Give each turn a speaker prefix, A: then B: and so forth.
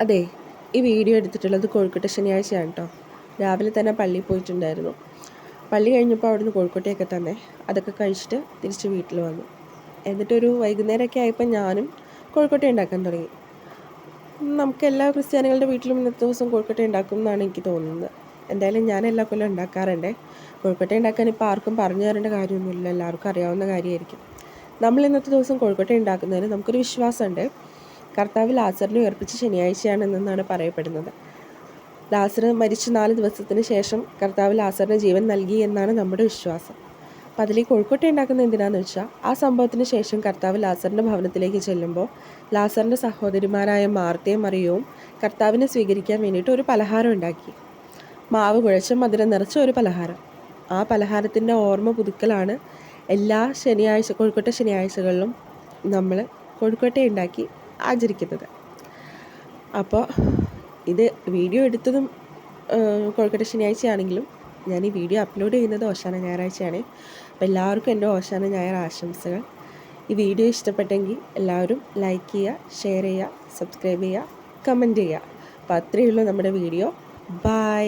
A: അതെ, ഈ വീഡിയോ എടുത്തിട്ടുള്ളത് കോഴിക്കോട്ടെ ശനിയാഴ്ചയാണ് കേട്ടോ. രാവിലെ തന്നെ പള്ളിയിൽ പോയിട്ടുണ്ടായിരുന്നു. പള്ളി കഴിഞ്ഞപ്പോൾ അവിടുന്ന് കോഴിക്കോട്ടേക്ക് തന്നെ അതൊക്കെ കഴിച്ചിട്ട് തിരിച്ച് വീട്ടിൽ വന്നു. എന്നിട്ടൊരു വൈകുന്നേരമൊക്കെ ആയപ്പോൾ ഞാനും കോഴിക്കോട്ടെ ഉണ്ടാക്കാൻ തുടങ്ങി. നമുക്ക് എല്ലാ ക്രിസ്ത്യാനികളുടെ വീട്ടിലും ഇന്നത്തെ ദിവസം കോഴിക്കോട്ടെ ഉണ്ടാക്കും എന്നാണ് എനിക്ക് തോന്നുന്നത്. എന്തായാലും ഞാൻ എല്ലാ കൊല്ലം ഉണ്ടാക്കാറുണ്ട്. കോഴിക്കോട്ടെ ഉണ്ടാക്കാൻ ഇപ്പോൾ ആർക്കും പറഞ്ഞു തരേണ്ട കാര്യമൊന്നുമില്ല, എല്ലാവർക്കും അറിയാവുന്ന കാര്യമായിരിക്കും. നമ്മൾ ഇന്നത്തെ ദിവസം കോഴിക്കോട്ടെ ഉണ്ടാക്കുന്നതിന് നമുക്കൊരു വിശ്വാസമുണ്ട്. കർത്താവ് ലാസറിനെ ഉയർപ്പിച്ച ശനിയാഴ്ചയാണെന്നാണ് പറയപ്പെടുന്നത്. ലാസർ മരിച്ച് 4 ദിവസത്തിന് ശേഷം കർത്താവ് ലാസറിന് ജീവൻ നൽകി എന്നാണ് നമ്മുടെ വിശ്വാസം. അപ്പോൾ അതിൽ കോഴിക്കോട്ടെ ഉണ്ടാക്കുന്നത് എന്തിനാണെന്ന് വെച്ചാൽ, ആ സംഭവത്തിന് ശേഷം കർത്താവ് ലാസറിൻ്റെ ഭവനത്തിലേക്ക് ചെല്ലുമ്പോൾ ലാസറിൻ്റെ സഹോദരിമാരായ മാർത്തയും മറിയവും കർത്താവിനെ സ്വീകരിക്കാൻ വേണ്ടിയിട്ട് ഒരു പലഹാരം ഉണ്ടാക്കി. മാവ് കുഴച്ച മധുരം നിറച്ച ഒരു പലഹാരം. ആ പലഹാരത്തിൻ്റെ ഓർമ്മ പുതുക്കലാണ് എല്ലാ കോഴിക്കോട്ടെ ശനിയാഴ്ചകളിലും നമ്മൾ കോഴിക്കോട്ടെ ഉണ്ടാക്കി ആചരിക്കുന്നത്. അപ്പോൾ ഇത് വീഡിയോ എടുത്തതും കോഴിക്കോട്ടെ ശനിയാഴ്ചയാണെങ്കിലും ഞാൻ ഈ വീഡിയോ അപ്ലോഡ് ചെയ്യുന്നത് ഓശാന ഞായറാഴ്ചയാണ്. അപ്പോൾ എല്ലാവർക്കും എൻ്റെ ഓശാന ഞായർ ആശംസകൾ. ഈ വീഡിയോ ഇഷ്ടപ്പെട്ടെങ്കിൽ എല്ലാവരും ലൈക്ക് ചെയ്യുക, ഷെയർ ചെയ്യുക, സബ്സ്ക്രൈബ് ചെയ്യുക, കമൻറ്റ് ചെയ്യുക. അപ്പോൾ അത്രയേ ഉള്ളൂ നമ്മുടെ വീഡിയോ. ബൈ.